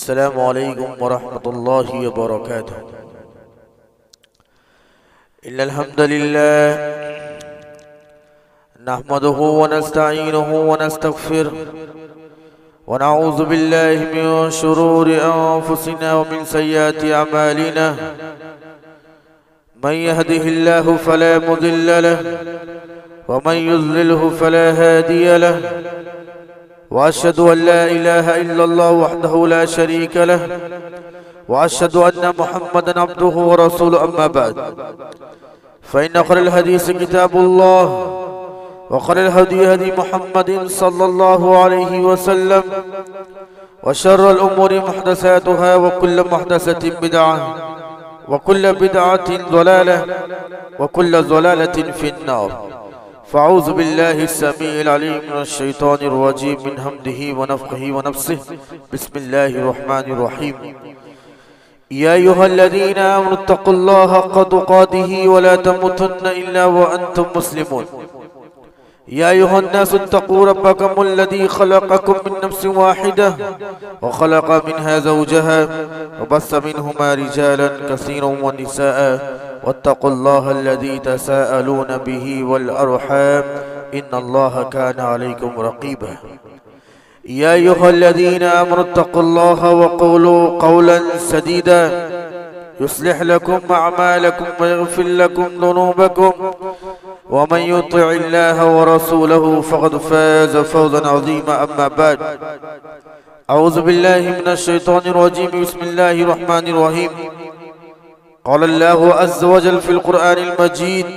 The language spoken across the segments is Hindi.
अस्सलामु अलैकुम वरहमतुल्लाहि वबरकातुहू। इन्नल हम्दुलिल्लाह नहमदुहु व नस्तईनुहु व नस्तगफिरुहु व नऊज़ु बिल्लाहि मिन शुरूरि अंफुसिना व मिन सय्यिआति अमालिना। मन यहदिहिल्लाहु फला मुदिल्ल लहु व मन युज़्लिल्हु फला हादिय लहु। वअशहदु अन ला इलाहा इल्लल्लाह वहदहु ला शरीका लहु व अशहदु अन्ना मुहम्मदन अब्दुहु व रसूलुहु। अम्मा बअद फ़इन्न खैरल हदीस किताबुल्लाह व खैरल हदी हदी मुहम्मदिन सल्लल्लाहु अलैहि वसल्लम व शर्रल उमूरि मुहदसातुहा व कुल्लु मुहदसतिन बिदअह व कुल्लु बिदअतिन ज़लालह व कुल्लु ज़लालतिन फिन्नार। फ़अऊज़ु बिल्लाहि अस्समीइल अलीम मिनश शैतानिर रजीम मिन हम्दिही व नफ़्ख़िही व नफ़्सिही। बिस्मिल्लाहिर रहमानिर रहीम। या अय्युहल्लज़ीना आमनु इत्तक़ुल्लाहा हक़्क़ तुक़ातिही व ला तमूतुन्ना इल्ला व अंतुम मुस्लिमून। या अय्युहन्नासु इत्तक़ू रब्बकुमुल्लज़ी ख़लक़कुम मिन नफ़्सिन वाहिदह व ख़लक़ मिनहा ज़ौजहा व बस्स मिनहुमा रिजालन कसीरन व निसाअ वत्तक़ुल्लाहा अल्लज़ी तसाअलून बिही वल अर्हाम इन्नल्लाहा काना अलैकुम रक़ीबा। या अय्युहल्लज़ीना आमनु इत्तक़ुल्लाहा व क़ूलू क़ौलन सदीदा युस्लिह लकुम अअमालकुम व यग़फ़िर लकुम ज़ुनूबकुम व मन युतिइल्लाहा व रसूलहु फ़क़द फ़ाज़ फ़ौज़न अज़ीमा। अम्मा बअद अऊज़ु बिल्लाहि मिनश शैतानिर रजीम। बिस्मिल्लाहिर रहमानिर रहीम। क़ाल अल्लाहु अज़्ज़ व जल्ल फ़िल क़ुरआनिल मजीद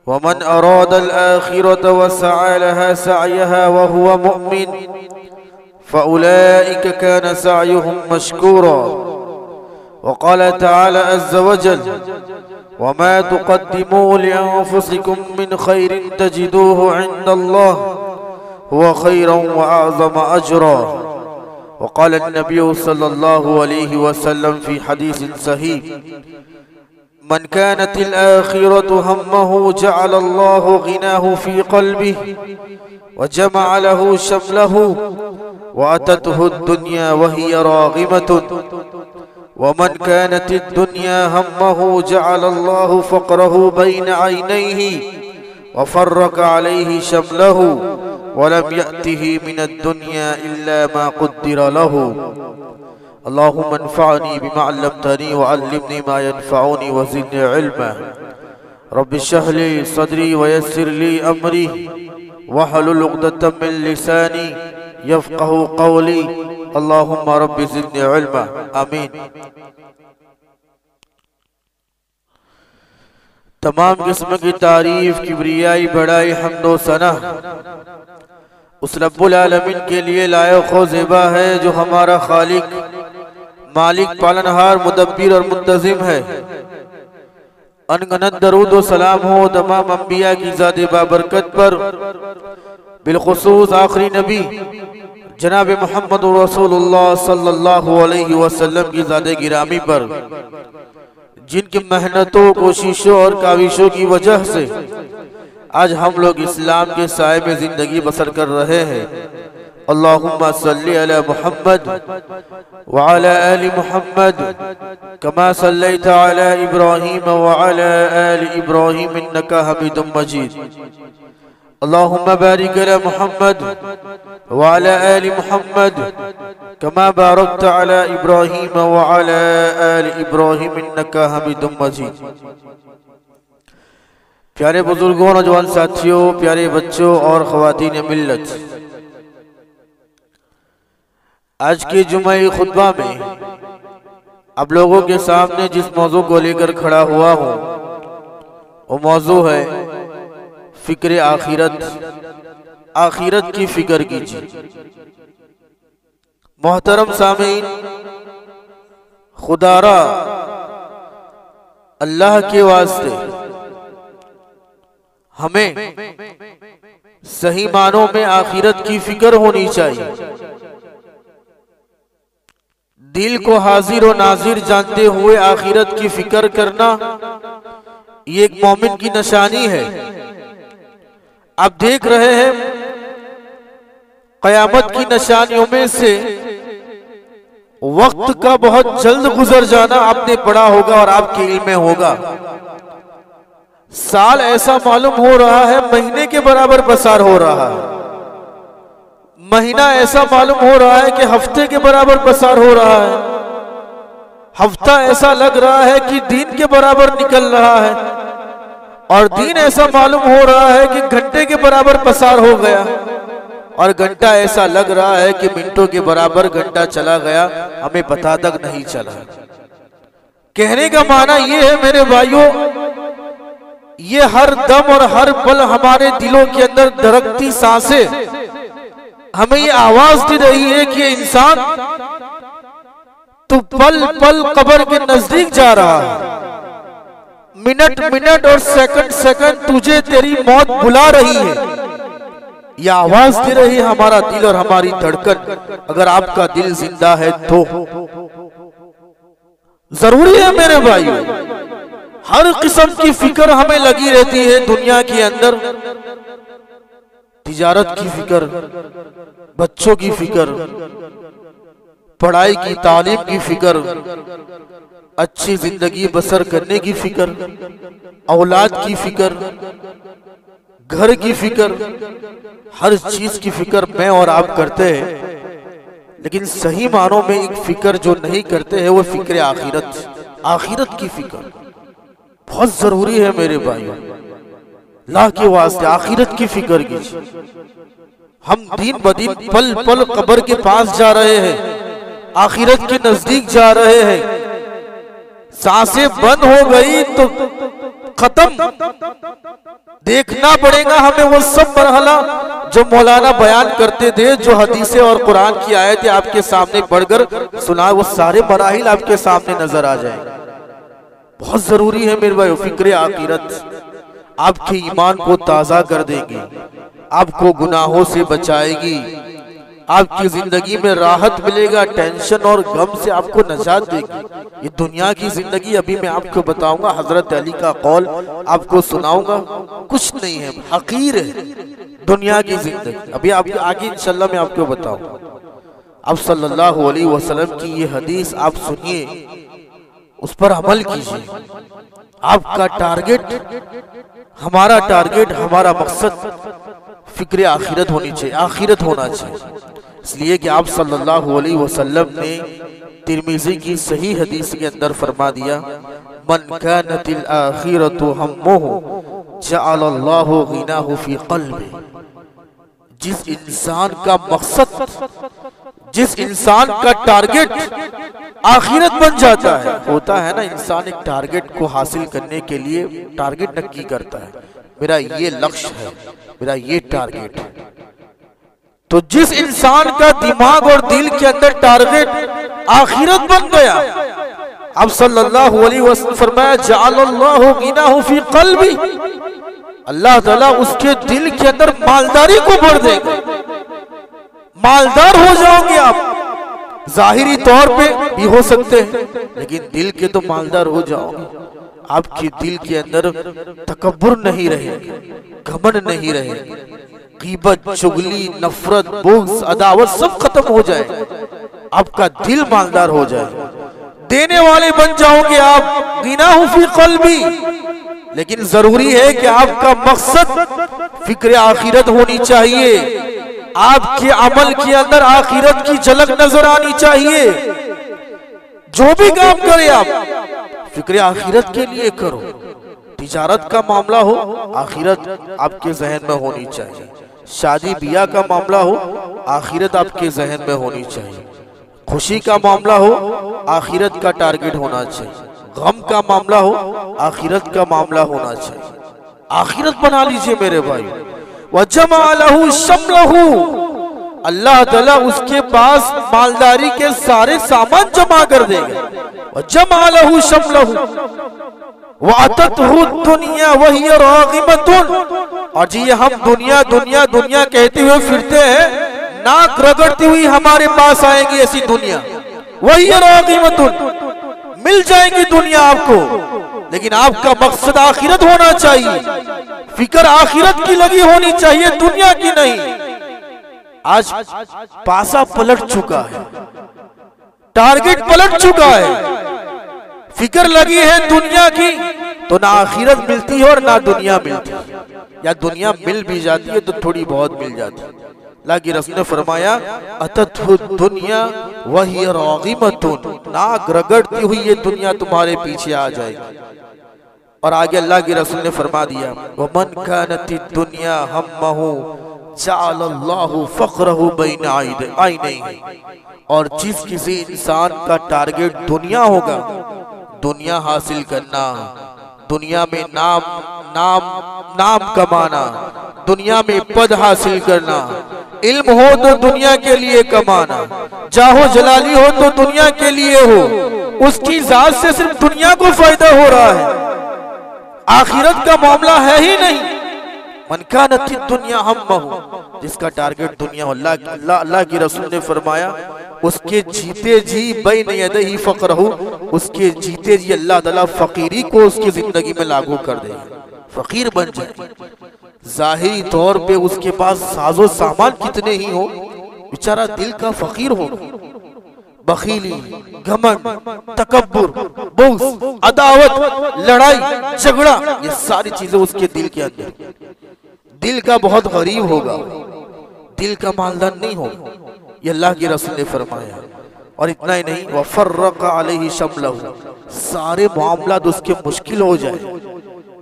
व मन अरादल आख़िरत व सअा लहा सअयहा व हुवा मुमिन फ़उलाइका कान सअयुहुम मशकूरा। व क़ाल तआला अज़्ज़ व जल्ल व मा तुक़द्दिमू लिअन्फ़ुसिकुम मिन ख़ैरिन तजिदूहु इंदल्लाह हुवा ख़ैरन व अअज़म अजरा। व क़ाल अन्नबी सल्लल्लाहु अलैहि वसल्लम फ़ी हदीस सहीह मन कानतिल आख़िरतु हम्महु जअलल्लाहु ग़िनाहु फ़ी क़ल्बिही व जमअ लहु शमलहु व अततहु दुनिया व हिय राग़िमतुन व मन कानतिद दुनिया हम्महु जअलल्लाहु फ़क़रहु बैन ऐनैहि व फ़र्रक़ अलैहि शमलहु व लम यअतिही मिनद दुनिया इल्ला मा क़ुद्दिर लहु। अल्लाहुम्मा अन्फ़अनी बिमा अल्लमतनी व अल्लिमनी मा यनफ़अनी व ज़िदनी इल्मा। रब्बि इश्रह ली सदरी व यस्सिर ली अमरी वहलुल उक़दतम मिन लिसानी यफ़क़हू क़ौली। अल्लाहुम्मा रब्बि ज़िदनी इल्मा। आमीन। तमाम किस्म की तारीफ, किब्रियाई, बड़ाई, हम्दो सना उस रब्बुल आलमीन के लिए लायक व ज़ेबा है जो हमारा खालिक, मालिक, पालनहार, मुदब्बिर और मुंतज़िम है। अनगनत दरूद व सलाम हो तमाम अंबिया की ज़ात बाबरकत पर, बिलखुसूस आखिरी नबी जनाब मोहम्मद रसूलुल्लाह सल्लल्लाहु अलैहि वसल्लम की ज़ात गिरामी पर, जिनकी मेहनतों, कोशिशों और काविशों की वजह से आज हम लोग इस्लाम के साए में जिंदगी बसर कर रहे हैं। अल्लाहुम्मा सल्ली अला मुहम्मद व अला आलि मुहम्मद कमा सल्लैता अला इब्राहीम व अला आलि इब्राहीम इन्नका हमीदुम मजीद। अल्लाहुम्मा बारिक अला मुहम्मद व अला आलि मुहम्मद कमा बारकता अला इब्राहीम व अला आलि इब्राहीम इन्नका हमीदुम मजीद। प्यारे बुजुर्गों, नौजवान साथियों, प्यारे बच्चों और ख़वातीन मिल्लत, आज के जुम्मे खुतबा में आप लोगों के सामने जिस मौजू को लेकर खड़ा हुआ हूँ वो मौजू है फिक्र आखिरत। आखिरत की फिक्र कीजिए। मोहतरम सामीन, खुदारा अल्लाह के वास्ते हमें सही मानों में आखिरत की फिक्र होनी चाहिए। दिल को हाजिर और नाजिर जानते हुए आखिरत की फिक्र करना ये एक मोमिन की निशानी है। आप देख रहे हैं, क़यामत की निशानियों में से वक्त का बहुत जल्द गुजर जाना आपने पढ़ा होगा और आपके इल्म में होगा। साल ऐसा मालूम हो रहा है महीने के बराबर पसार हो रहा है, महीना ऐसा मालूम हो रहा है कि हफ्ते के बराबर पसार हो रहा है, हफ्ता ऐसा लग रहा है कि दिन के बराबर निकल रहा है, और दिन ऐसा मालूम हो रहा है कि घंटे के बराबर पसार हो गया, और घंटा ऐसा लग रहा है कि मिनटों के बराबर घंटा चला गया, हमें पता तक नहीं चला। कहने का माना यह है मेरे भाइयों, ये हर दम और हर पल हमारे दिलों के अंदर धड़कती सांसें हमें ये आवाज दे रही है कि इंसान तू पल पल कब्र के नजदीक जा रहा है, मिनट मिनट और सेकंड सेकंड तुझे तेरी मौत बुला रही है। ये आवाज दे रही है हमारा दिल और हमारी धड़कन। अगर आपका दिल जिंदा है तो जरूरी है मेरे भाइयों, हर किस्म की फिक्र हमें लगी रहती है दुनिया के अंदर। तिजारत की फिक्र, बच्चों की फिक्र, पढ़ाई की तालीम की फिक्र, अच्छी जिंदगी बसर करने की फिक्र, औलाद की फिक्र, घर की फिक्र, हर चीज की फिक्र मैं और आप करते हैं। लेकिन सही मानों में एक फिक्र जो नहीं करते हैं वो फिक्र आखिरत, आखिरत की फिक्र बहुत जरूरी है मेरे भाइयों। अल्लाह के वास्ते आखिरत की फिक्र कीजिए। हम दिन ब दिन पल पल कब्र के पास जा रहे हैं, आखिरत के नजदीक जा रहे हैं। सांसें बंद हो गई तो खत्म, देखना पड़ेगा हमें वो सब मरहला जो मौलाना बयान करते थे, जो हदीसें और कुरान की आयतें आपके सामने पढ़कर सुना, वो सारे मराहिल आपके सामने नजर आ जाएंगे। बहुत जरूरी है मेरे भाई फिक्र आखिरत। आपके ईमान को ताजा कर देगी, आपको गुनाहों से बचाएगी, आपकी जिंदगी में राहत मिलेगा, टेंशन और गम से आपको नजात देगी। ये दुनिया की जिंदगी अभी मैं आपको बताऊंगा, हजरत अली का कौल आपको सुनाऊंगा, कुछ नहीं है, हकीर है दुनिया की जिंदगी। अभी आपके आगे इंशाल्लाह मैं आपको बताऊंगा। अब सल्लल्लाहु अलैहि वसल्लम की ये हदीस आप सुनिए, उस पर अमल कीजिए। आपका टारगेट, हमारा टारगेट, हमारा मकसद फिक्र आखिरत होनी चाहिए, आखिरत होना चाहिए। इसलिए कि आप सल्लल्लाहु अलैहि वसल्लम ने तिरमिज़ी की सही हदीस के अंदर फरमा दिया, मन कानतिल आखिरतु हम्मुहु जअलल्लाहु गिनाहु फी क़ल्बि। जिस इंसान का मकसद, जिस इंसान का टारगेट आखिरत बन जाता है, होता है ना इंसान एक टारगेट को हासिल करने के लिए टारगेट नक्की करता है, मेरा ये लक्ष्य है, मेरा ये टारगेट है। तो जिस इंसान का दिमाग और दिल के अंदर टारगेट आखिरत बन गया, अब सल्लल्लाहु अलैहि वसल्लम फरमाया जअलल्लाहु गिनाहु फी क़ल्बि, अल्लाह ताला उसके दिल के अंदर मालदारी को भर देगा, मालदार हो जाओगे आप। जाहिरी तौर पे भी हो सकते हैं, लेकिन दिल के तो मालदार हो जाओगे। आपके दिल के अंदर तकब्बुर नहीं रहेगी, घमंड नहीं रहेगी, गीबत, चुगली, नफरत, बुग़्ज़, अदावत सब खत्म हो जाए, आपका दिल मालदार हो जाए, देने वाले बन जाओगे आप। गिनाहु फी क़ल्बि, लेकिन जरूरी है कि आपका मकसद फिक्र आखिरत होनी चाहिए, आपके अमल के अंदर आखिरत की झलक नजर आनी चाहिए। जो भी काम करे आप फिक्र आखिरत के लिए करो। तिजारत का मामला हो, आखिरत आपके जहन में होनी चाहिए। शादी ब्याह का मामला हो, आखिरत आपके जहन में होनी चाहिए। खुशी का मामला हो, आखिरत का टारगेट होना चाहिए। गम का मामला हो, आखिरत का मामला होना चाहिए। आखिरत बना लीजिए मेरे भाई। वजमा लहू शमलहू, अल्लाह ताला उसके पास मालदारी के सारे सामान जमा कर देगा। वजमा लहू शमलहू वअततहु दुनिया वहिय रागिमतुन, और जी हम दुनिया दुनिया दुनिया कहते हुए फिरते हैं, नाक रगड़ती हुई हमारे पास आएगी ऐसी दुनिया। वहिय रागिमतुन, मिल जाएगी दुनिया आपको, लेकिन आपका मकसद आखिरत होना चाहिए, फिक्र आखिरत की लगी होनी चाहिए, दुनिया की नहीं। आज पासा पलट चुका है, टारगेट पलट चुका है, फिक्र लगी है दुनिया की, तो ना आखिरत मिलती है और ना दुनिया मिलती है, या दुनिया मिल भी जाती है तो थोड़ी बहुत मिल जाती है। अल्लाह की रसूल ने फरमाया अततहु दुनिया वही रागिमतुन, नाक रगड़ती हुई ये दुनिया तुम्हारे पीछे आ जाएगी। और आगे अल्लाह के रसूल ने फरमा दिया वमन कानति दुनिया हम्महु जअलल्लाहु फख्रहु बैन आइनैहि, और जिस किसी इंसान का टारगेट दुनिया होगा, दुनिया हासिल करना, दुनिया में नाम कमाना, दुनिया में पद हासिल करना, इल्म हो तो दुनिया के लिए कमाना, जाहो जलाली हो तो दुनिया के लिए हो, उसकी जात से सिर्फ दुनिया को फायदा हो रहा है, आखिरत का मामला है ही नहीं। मन कानति दुनिया हम्महु, जिसका टारगेट दुनिया, अल्लाह की रसूल ने फरमाया उसके जीते जी बैन यदैहि फक़रहु, उसके जीते जी अल्लाह ताला फकीरी को उसकी जिंदगी में लागू कर देगा, फकीर बन जाए। जाहिरी तौर पे उसके पास साजो सामान कितने ही हो, बेचारा दिल का फकीर हो, बखीली, घमंड, तकब्बुर, बुग़्ज़, अदावत, लड़ाई झगड़ा, ये सारी चीजें उसके दिल के अंदर, दिल का बहुत गरीब होगा, दिल का मालदार नहीं होगा, ये अल्लाह के रसूल ने फरमाया। और इतना ही नहीं, वफ़र्रक़ अलैहि शमलहु, सारे मामलात उसके मुश्किल हो जाए,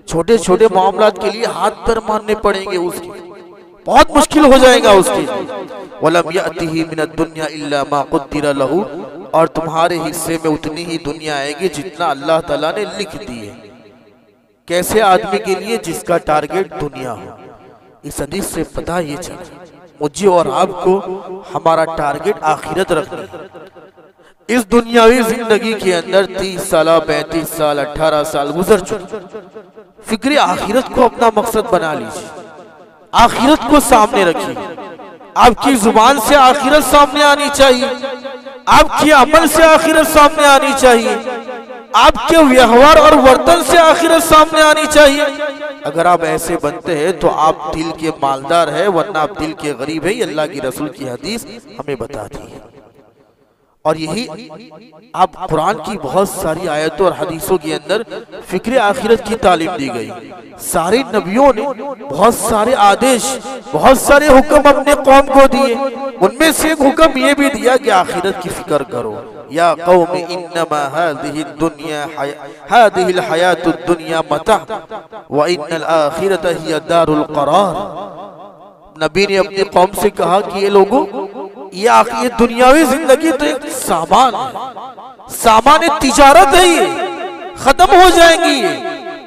छोटे छोटे मामलात के लिए हाथ पैर मारने पड़ेंगे, उसके बहुत मुश्किल हो जाएगा उसके। वलम यअतिही मिनद दुनिया इल्ला मा क़ुद्दिरा लहू, और तुम्हारे हिस्से में उतनी ही दुनिया आएगी जितना अल्लाह ताला ने लिख दी है। कैसे आदमी के लिए जिसका टारगेट दुनिया हो। इस हदीस से पता ये चला मुझे और आपको हमारा टारगेट आखिरत रखनी है। इस दुनियावी जिंदगी के अंदर 30 साल, 35 साल, 18 साल गुजर चुके, फिक्र आखिरत को अपना मकसद बना लीजिए, आखिरत को सामने रखिए, आपकी जुबान से आखिरत सामने आनी चाहिए, आपके अमल से आखिरत सामने आनी चाहिए, आपके व्यवहार और वर्तन से आखिरत सामने आनी चाहिए। अगर आप ऐसे बनते हैं तो आप दिल के मालदार हैं, वरना आप दिल के गरीब हैं। अल्लाह की रसूल की हदीस हमें बताती है। और यही आप कुरान की बहुत सारी आयतों और हदीसों के अंदर फिक्र आखिरत की तालीम दी गई। सारे नबियों ने बहुत सारे आदेश, बहुत सारे हुक्म अपने कौम को दिए, उनमें से एक हुक्म ये भी दिया कि आखिरत की फिक्र करो। या कौम इन्नमा हादिहि दुनिया हादिहिल हयातुद दुनिया मता व इन्नल आखिरत हिय दारुल करार। नबी ने अपनी कौम से कहा कि ये लोगों, ये दुनियावी जिंदगी तो एक सामान तिजारत है, ये खत्म हो जाएंगी। ये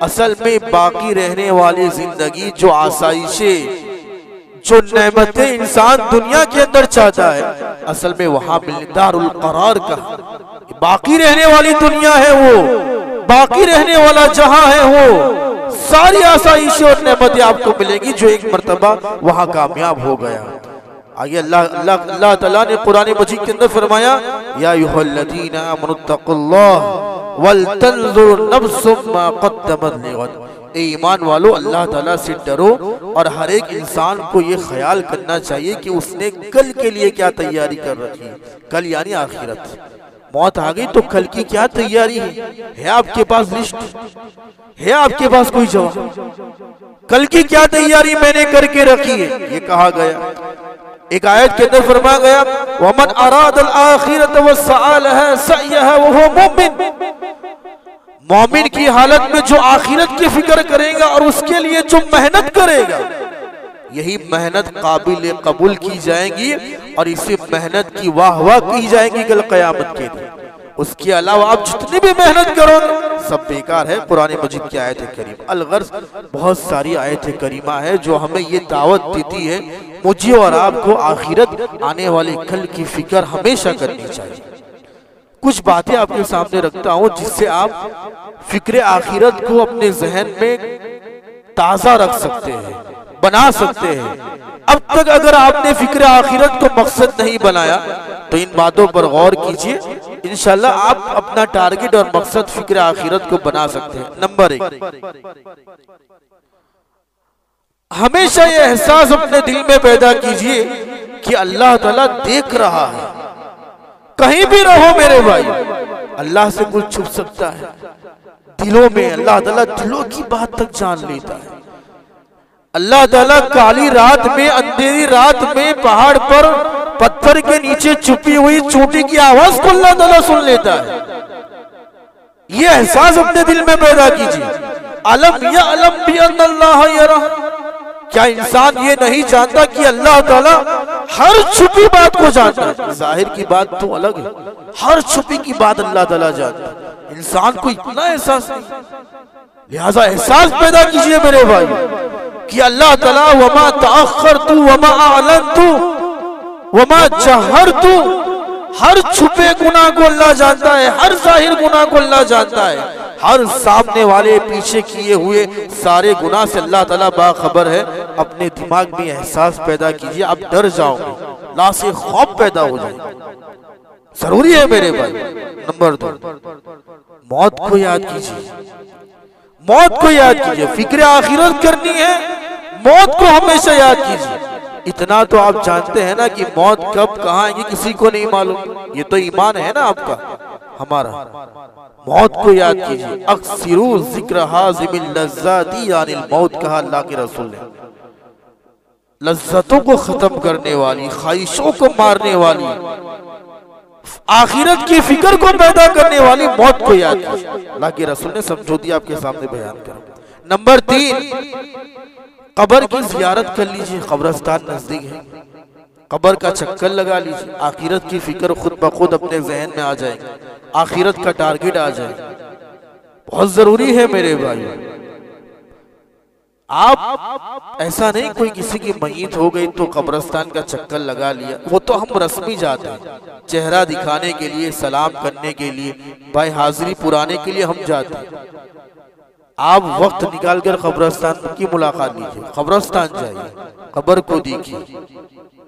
असल में बाकी रहने वाली जिंदगी, जो आसाइशें, जो नेमतें इंसान दुनिया के अंदर चाहता है, असल में वहां दारुल करार का बाकी रहने वाली दुनिया है, वो बाकी रहने वाला जहां है, वो सारी आसाइशें और नेमतें आपको मिलेंगी जो एक मर्तबा वहां कामयाब हो गया। आगे अल्लाह ताला ने कुरान मजीद के अंदर फरमाया या अय्युहल्लज़ीना आमनुत्तक़ुल्लाह वल तंज़ुर नफ्सुम मा क़द्दमत लिग़द। ए ईमान वालों, अल्लाह ताला से डरो और हर एक इंसान को ये ख्याल करना चाहिए कि उसने कल के लिए क्या तैयारी कर रखी है। कल यानी आखिरत। मौत आ गई तो कल की क्या तैयारी है आपके पास लिस्ट है, आपके पास कोई जवाब? कल की क्या तैयारी मैंने करके रखी है, ये कहा गया। एक आयत के अंदर फरमाया गया वमन अरादल आखिरत व सअलहा सयहा वहुवा मुमिन। मोमिन की हालत में जो आखिरत की फिक्र करेगा और उसके लिए जो मेहनत करेगा, यही मेहनत काबिल कबूल की जाएगी और इसी मेहनत की वाह वाह की जाएगी कल क़यामत के दिन। उसके अलावा आप जितनी भी मेहनत करोगे सब बेकार है। कुरान मजीद की आयत करीम अलगर्ज बहुत सारी आयत करीमा है जो हमें ये दावत देती है मुझे और आपको आखिरत आने वाले कल की फिक्र हमेशा करनी चाहिए। कुछ बातें आपके सामने रखता हूँ जिससे आप फिक्र आखिरत को अपने जहन में ताज़ा रख सकते हैं, बना सकते हैं। अब तक अगर आपने फिक्र आखिरत को मकसद नहीं बनाया तो इन बातों पर गौर कीजिए, इंशाल्लाह आप अपना टारगेट और मकसद फिक्र आखिरत को बना सकते हैं। नंबर 1, हमेशा ये एहसास अपने दिल में पैदा कीजिए कि अल्लाह ताला देख रहा है, कहीं भी रहो मेरे भाई, अल्लाह से कुछ छुप सकता है? दिलों में अल्लाह ताला दिलों की बात तक जान लेता है। अल्लाह ताला काली रात में, अंधेरी रात में पहाड़ पर पत्थर के नीचे छुपी हुई चोटी की आवाज को अल्लाह ताला सुन लेता है। ये एहसास अपने दिल में पैदा कीजिए। अलम या अलम भी अल्लाह यरा, क्या इंसान ये नहीं जानता कि अल्लाह ताला हर छुपी बात को जानता है? जाहिर की बात तो अलग है, हर छुपी की बात अल्लाह ताला जानता है। इंसान को इतना एहसास नहीं, लिहाजा एहसास पैदा कीजिए मेरे भाई कि अल्लाह ताला वमा तअख्खरतु वमा अअलनतु वमा जहरतु, हर छुपे गुनाह को अल्लाह जानता है, हर जाहिर गुनाह को अल्लाह जानता है, हर सामने वाले पीछे किए हुए सारे गुनाह से अल्लाह ताला बाखबर है। अपने दिमाग में एहसास पैदा कीजिए, आप डर जाओगे, ला से खौफ पैदा हो जाएगा। जरूरी है मेरे भाई। नंबर 2, मौत को याद कीजिए, मौत को याद कीजिए। फिक्र आखिरत करनी है, मौत को हमेशा याद कीजिए। इतना तो आप जानते हैं ना कि मौत कब कहाँ आएगी किसी को नहीं मालूम। ये तो ईमान है ना आपका, हमारा। मौत को याद कीजिए। अक्सिरू जिक्र हाज़िमिल लज़्ज़ाती यानिल मौत, कहा अल्लाह के रसूल ने। लज्जतों को खत्म करने वाली, ख्वाहिशों को मारने वाली, आखिरत की फिक्र को पैदा करने वाली मौत को याद कीजिए। अल्लाह के रसूल ने समझौती आपके सामने बयान कर। नंबर 3, कब्र की जियारत कर लीजिए। कब्रिस्तान नजदीक है, कब्र का चक्कर लगा लीजिए। आखिरत की फिक्र खुद ब खुद अपने जहन में आ जाएगी, आखिरत का टारगेट आ जाएगा। बहुत जरूरी है मेरे भाई। आप ऐसा नहीं कोई किसी की मय्यत हो गई तो कब्रिस्तान का चक्कर लगा लिया, वो तो हम रस्मी जाते हैं, चेहरा दिखाने के लिए, सलाम करने के लिए, भाई हाजिरी पुराने के लिए हम जाते हैं। आप वक्त निकाल कर कब्रिस्तान की मुलाकात लीजिए, कब्रिस्तान जाइए, कब्र को देखिए,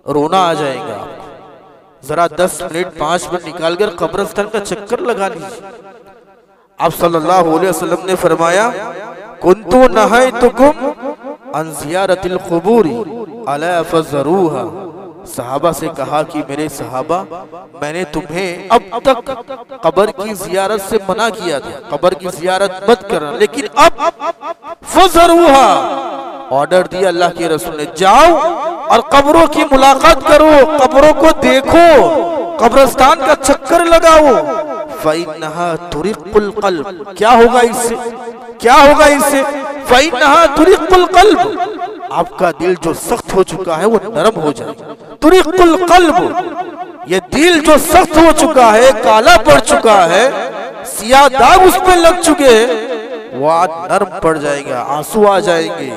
रोना आ जाएगा आपको। जरा 10 मिनट 5 मिनट निकाल कर कब्रिस्तान का चक्कर लगा लीजिए। आप सल्लल्लाहु अलैहि वसल्लम ने फरमाया, कुन्तु नहैतुकुम अन ज़ियारतिल क़ुबूरी अला फज़रूहा। सहाबा से कहा कि मेरे सहाबा, मैंने तुम्हें अब तक कब्र की जियारत से मना किया था, कब्र की जियारत मत करना, लेकिन अब फज़रूहा, ऑर्डर दिया अल्लाह के रसूल ने, जाओ और कब्रों की मुलाकात करो, कब्रों को देखो, कब्रिस्तान का चक्कर लगाओ। फ़इन्नहा तुरिक़ुल क़ल्ब, क्या होगा इससे, क्या होगा इससे? फ़इन्नहा तुरिक़ुल क़ल्ब, आपका दिल जो सख्त हो चुका है वो नरम हो जाएगा। तुरिक़ुल क़ल्ब, ये दिल जो सख्त हो चुका है, काला पड़ चुका है, सियाह दाग उस पे लग चुके हैं, वो आज नरम पड़ जाएगा, आंसू आ जाएंगे।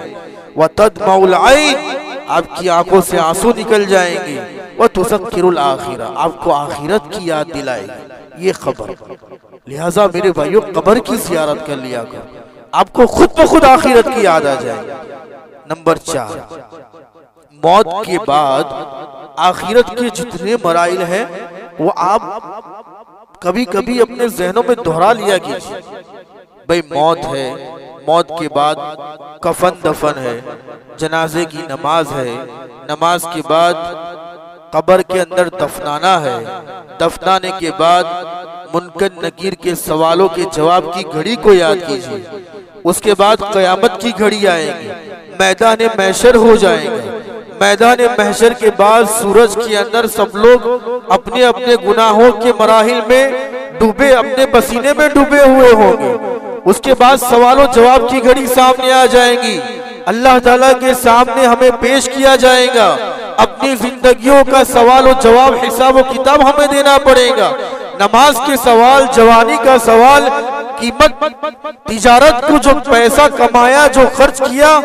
व तदमउल ऐन, आपकी आंखों से आंसू निकल जाएंगे। व तुज़क्किरुल आखिरा, आपको आखिरत की याद दिलाएगी ये खबर। लिहाजा मेरे भाइयों, कब्र की जियारत कर लिया करो, आपको खुद ब खुद आखिरत की याद आ जाएगी। नंबर 4, मौत के बाद आखिरत के जितने मराइल हैं वो आप कभी कभी अपने जहनों में दोहरा लिया कीजिए। भाई मौत है, मौत के बाद कफन दफन है, जनाजे की नमाज है, नमाज के बाद कब्र के अंदर दफनाना है, दफनाने के बाद मुनकर नकीर के सवालों के जवाब की घड़ी को याद कीजिए। उसके बाद क़यामत की घड़ी आएगी, मैदान महशर हो जाएगा। मैदान महशर के बाद सूरज के अंदर सब लोग अपने अपने गुनाहों के मराहिल में डूबे, अपने पसीने में डूबे हुए होंगे। उसके बाद सवालों जवाब की घड़ी सामने आ जाएगी, अल्लाह ताला के सामने हमें पेश किया जाएगा, अपनी जिंदगियों का सवाल और जवाब, हिसाब और किताब हमें देना पड़ेगा। नमाज के सवाल, जवानी का सवाल, कीमत, तिजारत को जो पैसा कमाया, जो खर्च किया,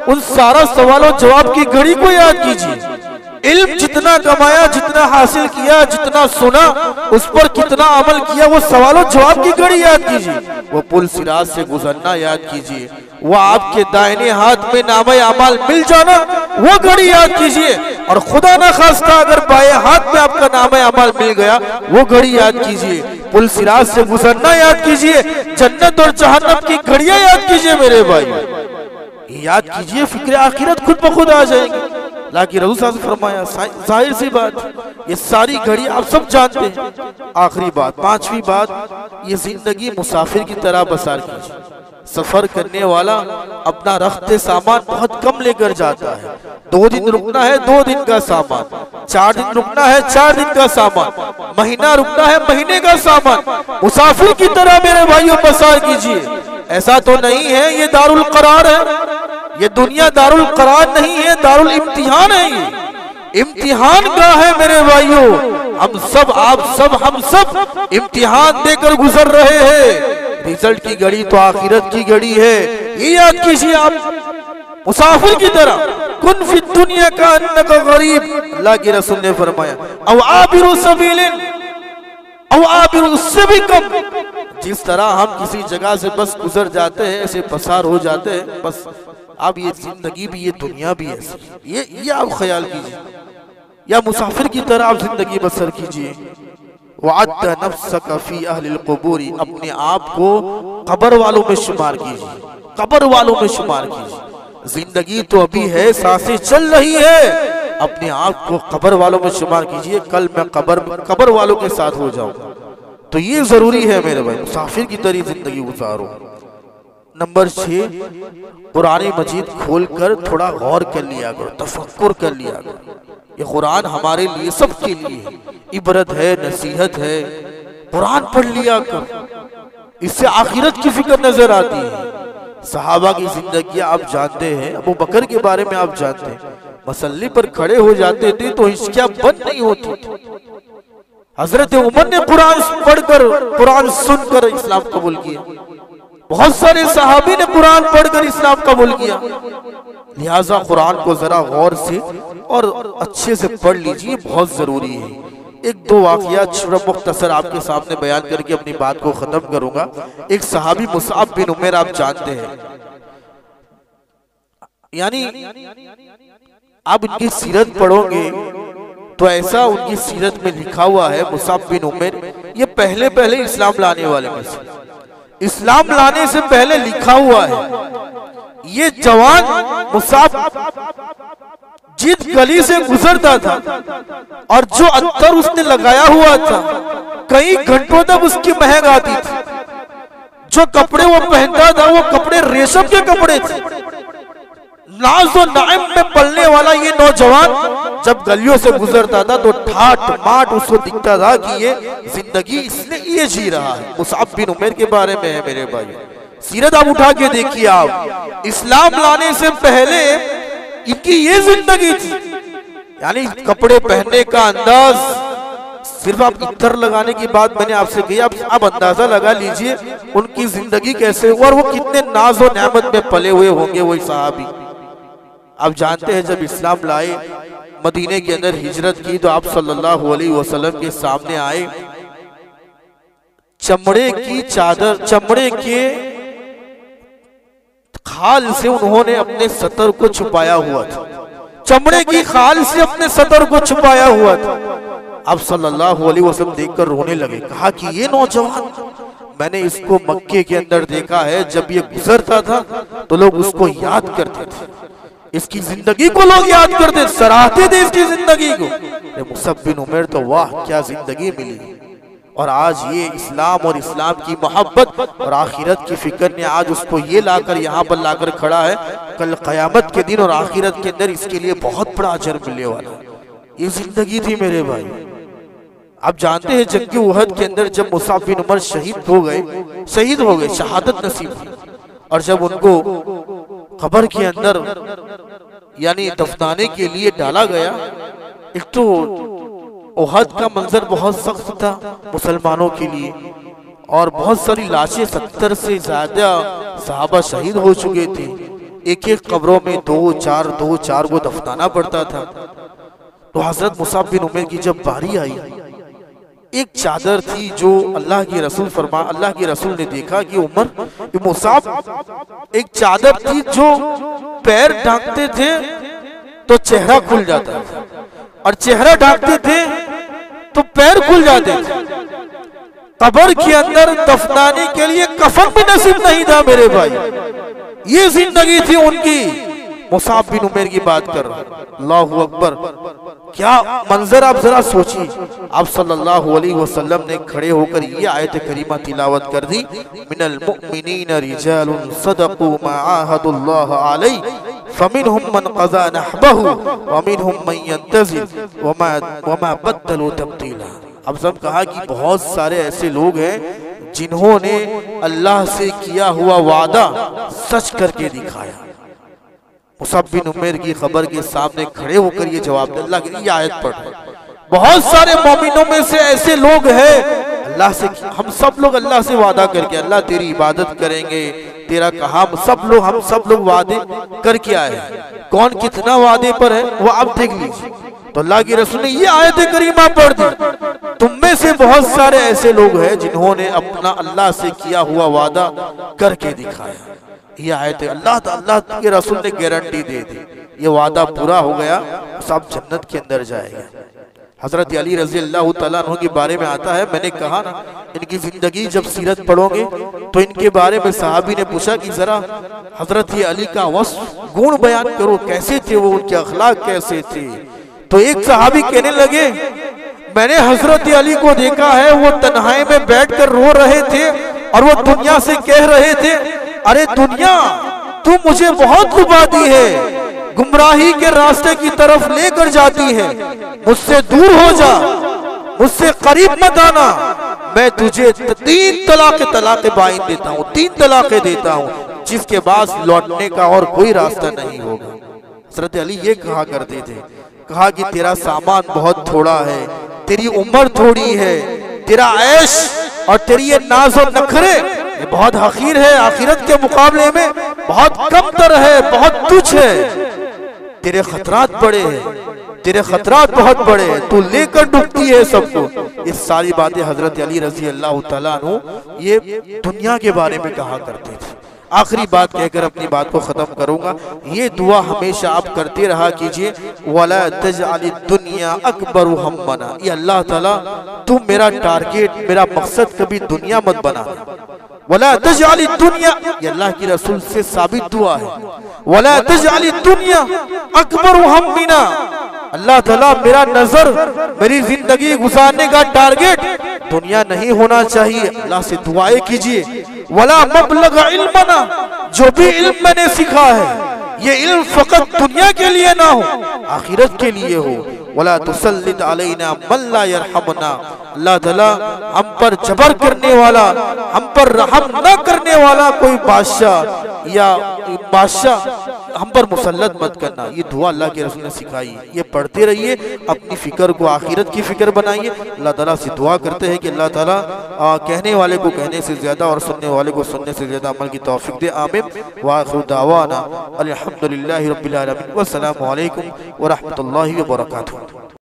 उन सारा सवाल और जवाब की घड़ी को याद कीजिए। इल्म जितना कमाया, जितना हासिल किया, जितना सुना, उस पर कितना अमल किया, वो सवाल और जवाब की घड़ी याद कीजिए। वो पुल सिरात से गुजरना याद कीजिए, वो आपके दाहिने हाथ में नामे अमाल मिल जाना, वो घड़ी याद कीजिए। और खुदा ना खास्ता अगर बाएं हाथ में आपका नामे अमाल मिल गया, वो घड़ी याद कीजिए। पुल सिरात से गुजरना याद कीजिए, जन्नत और जहन्नम की घड़ियां याद कीजिए। मेरे भाई याद कीजिए, फिक्र आखिरत खुद ब खुद आ जाएगी। अल्लाह की रसूल साहब ने फरमाया जाहिर सी बात ये सारी घड़ी आप सब जानते हैं। आखिरी बात, पांचवी बात, ये जिंदगी मुसाफिर की तरह बसर कीजिए। सफर करने वाला अपना रखते सामान बहुत कम लेकर जाता है। 2 दिन रुकना है 2 दिन का सामान, 4 दिन रुकना है 4 दिन का सामान, महीना रुकना है महीने का सामान। मुसाफिर की तरह मेरे भाइयों बसर कीजिए। ऐसा तो नहीं है ये दारुल करार है, ये दुनिया दारुल करार नहीं है, दारुल इम्तिहान है। ये इम्तिहान का है मेरे भाइयों। हम सब, आप सब, हम सब इम्तिहान देकर गुजर रहे हैं। रिजल्ट की घड़ी तो आखिरत की घड़ी है, ये याद कीजिए आप। मुसाफिर की तरह कुन फी दुनिया का अन्नका गरीब, अल्लाह के रसूल ने फरमाया, औ आबिरु सबीलिन, औ आबिरु, उससे भी कम। जिस तरह हम किसी जगह से बस गुजर जाते हैं ऐसे पसार हो जाते हैं बस। अब ये जिंदगी भी, ये दुनिया भी ऐसी, ये आप ख्याल कीजिए। या मुसाफिर की तरह आप जिंदगी बसर कीजिए। वअद्द नफ्सक फी अहलिल क़ुबूरी, अपने आप को कब्र वालों में शुमार कीजिए, कब्र वालों में शुमार कीजिए। जिंदगी तो अभी है, सांसें चल रही है, अपने आप को कब्र वालों में शुमार कीजिए। कल मैं कब्र वालों के साथ हो जाऊंगा। तो ये जरूरी है मेरे भाई, मुसाफिर की तरह जिंदगी गुजारो। नंबर 6, कुरान मजीद खोलकर थोड़ा गौर कर लिया करो, तफक्कुर कर लिया करो। ये कुरान हमारे लिए, सबके लिए है, इबरत है, नसीहत है। कुरान पढ़ लिया कर, इससे आखिरत की फिक्र नजर आती है। सहाबा की जिंदगी आप जानते हैं, अबू बकर के बारे में आप जानते हैं, मसल्ले पर खड़े हो जाते थे तो हिचकियां बंद नहीं होती थी। हजरत उमर ने कुरान पढ़कर, कुरान सुनकर इस्लाम कबूल किया। बहुत सारे सहाबी ने कुरान पढ़कर इस्लाम कबूल किया। लिहाजा कुरान को जरा गौर से और अच्छे से पढ़ लीजिए, बहुत जरूरी है। 1-2 वाक़ियात छोटा मुख्तसर आपके सामने बयान करके अपनी बात को खत्म करूंगा। एक सहाबी मुसअब बिन उमैर आप जानते हैं, यानी आप उनकी सीरत पढ़ोगे तो ऐसा उनकी सीरत में लिखा हुआ है, मुसअब बिन उमैर ये पहले इस्लाम लाने वाले में से, इस्लाम लाने से पहले लिखा हुआ है। ये जवान मुसअब जिस गली से गुजरता था और जो अत्तर उसने लगाया हुआ था, कई घंटों तक उसकी महक आती थी। जो कपड़े वो पहनता था वो कपड़े रेशम के कपड़े थे। नाज़ और नाइम में पलने वाला ये नौजवान जब गलियों से गुजरता था तो ठाट माट उसको दिखता था कि ये जिंदगी इसने ये जी रहा है। मुसअब बिन उमैर के बारे में है मेरे भाई, सीरत आप उठा के देखिए। आप इस्लाम लाने से पहले इनकी ये जिंदगी थी, यानी कपड़े पहनने का अंदाज, सिर्फ आप इत्तर लगाने की बात मैंने आपसे कही, आप अंदाजा लगा लीजिए उनकी जिंदगी कैसे, और वो कितने नाज और नेमत में पले हुए होंगे वही सहाबी। आप जानते हैं जब इस्लाम लाए, मदीने के अंदर हिजरत की, तो आप सल्लल्लाहु अलैहि वसल्लम के सामने आए, चमड़े की चादर, चमड़े के खाल से उन्होंने अपने सतर को छुपाया हुआ था, चमड़े की खाल से अपने सतर को छुपाया हुआ था। अब सल्लल्लाहु अलैहि वसल्लम देखकर रोने लगे, कहा कि ये नौजवान, मैंने इसको मक्के के अंदर देखा है, जब ये गुजरता था तो लोग उसको याद करते थे, इसकी जिंदगी को लोग याद करते, सराहते थे इसकी जिंदगी को। मुसअब बिन उमैर तो वाह क्या जिंदगी मिली, और आज ये इस्लाम और इस्लाम की मोहब्बत और आखिरत की फिक्र ने आज उसको ये लाकर यहाँ पर लाकर खड़ा है। कल क़यामत के दिन और आखिरत के अंदर इसके लिए बहुत बड़ा अजर मिलने वाला है। ये जिंदगी थी मेरे भाई। आप जानते हैं जंग उहद के अंदर जब मुसअब बिन उमैर शहीद हो गए, शहादत नसीब हुई, और जब उनको कब्र के अंदर यानी दफनाने के लिए डाला गया, एक तो उहद का मंजर बहुत सख्त था मुसलमानों के लिए, और बहुत सारी लाशें, 70 से ज्यादा सहाबा शहीद हो चुके थे। एक एक कब्रों में 2-4 को दफनाना पड़ता था। तो हजरत मुसअब बिन उमैर की जब बारी आई, एक चादर थी जो अल्लाह के रसूल ने देखा कि उमर मुसअब, एक चादर थी जो पैर ढांकते थे तो चेहरा खुल जाता था, और चेहरा ढांकते थे तो पैर खुल जाते थे। कब्र के अंदर दफनाने के लिए कफन भी नसीब नहीं था मेरे भाई। ये जिंदगी थी उनकी, मुसाब बिन उमैर की बात कर रहा हूं। अल्लाहु अकबर, क्या मंजर आप जरा सोचिए। आप सल्लल्लाहु अलैहि वसल्लम ने खड़े होकर ये आयत करीमा तिलावत कर दी, मिनल मुमिनीन रिजालुन सदक़ू मा आहदुल्लाह अलैहि फमिनहुम मन क़ज़ा नहबहु व मिनहुम मन यंतज़िर वमा बद्दलू तब्दीला। अब सब कहा कि बहुत सारे ऐसे लोग हैं जिन्होंने अल्लाह से किया हुआ वादा सच करके दिखाया। मुसाब बिन उमैर की खबर के सामने खड़े होकर ये जवाब दे, अल्लाह की ये आयत पढ़, बहुत सारे मोमिनों में से ऐसे लोग हैं अल्लाह से, हम सब लोग अल्लाह से वादा करके अल्लाह तेरी इबादत करेंगे, तेरा कहा हम सब लोग वादे करके आए हैं। कौन कितना वादे पर है वो आप देख लीजिए। तो अल्लाह की रसूल ने ये आयत करीमा पढ़ दी, तुम में से बहुत सारे ऐसे लोग हैं जिन्होंने अपना अल्लाह से किया हुआ वादा करके दिखाया। ये आयत अल्लाह के रसूल ने गारंटी दे दी, ये वादा पूरा हो गया, सब जन्नत के अंदर जाएगा। हजरत अली रजी अल्लाह तआला अन्हु के बारे में आता है, मैंने कहा ना इनकी जिंदगी जब सीरत पढ़ोगे तो इनके बारे में सहाबी ने पूछा कि जरा हजरत अली का वस्फ गुण बयान करो, कैसे थे वो, उनके अखलाक कैसे थे। तो एक सहाबी कहने लगे, मैंने हजरत अली को देखा है, वो तन्हाई में बैठकर रो रहे थे और वो दुनिया से कह रहे थे, अरे दुनिया तू मुझे बहुत लुभा दी है, गुमराही के रास्ते की तरफ लेकर जाती है, मुझसे दूर हो जा, मुझसे करीब मत आना, मैं तुझे 3 तलाक़ बाइन देता हूँ, 3 तलाक़ें देता हूँ, जिसके बाद लौटने का और कोई रास्ता नहीं होगा। हज़रत अली ये कहा करते थे, कहा कि तेरा सामान बहुत थोड़ा है, तेरी उम्र थोड़ी है, तेरा ऐश और तेरी ये नाज और नखरे ये बहुत हकीर है, आखिरत के मुकाबले में बहुत कम तर है, बहुत तुच्छ है, तेरे खतरात बड़े हैं, तेरे खतरात बहुत बड़े हैं, तू लेकर डूबती है सबको। ये सारी बातें हजरत अली रजी अल्लाह तआला अन्हु ये दुनिया के बारे में कहा करते थे। आखिरी बात कहकर अपनी बात को खत्म करूंगा, ये दुआ हमेशा आप करते रहा कीजिए, वला तजअल दुनिया अकबर हम्मना, ये अल्लाह ताला तू मेरा टारगेट, मेरा मकसद कभी दुनिया मत बना, वला तजअल दुनिया, ये अल्लाह की रसूल से साबित दुआ है, वला तजअल दुनिया अकबर हम्मिना, अल्लाह ताला मेरा नजर, मेरी जिंदगी गुजारने का टारगेट दुनिया नहीं होना चाहिए। अल्लाह से दुआएं कीजिए, वला मबलग इल्मना, जो भी इल्म मैंने सीखा है ये इल्म फकत दुनिया के लिए ना हो, आखिरत के लिए हो। वला तुसल्लित अलैना मन ला यरहमना, अल्लाह ताला हम पर जबर करने वाला, हम पर रहम न करने वाला कोई बादशाह हम पर मुसल्लत मत करना। ये दुआ अल्लाह के रसूल ने सिखाई, ये पढ़ते रहिए, अपनी फिक्र को आखिरत की फिक्र बनाइए। अल्लाह ताला से दुआ करते हैं कि अल्लाह ताला कहने वाले को कहने से ज्यादा और सुनने वाले को सुनने से ज्यादा अमल की तौफीक दे। आमीन। व आखिरु दावाना अल्हम्दुलिल्लाहि रब्बिल आलमीन। वस्सलामु अलैकुम व रहमतुल्लाहि व बरकातुहू।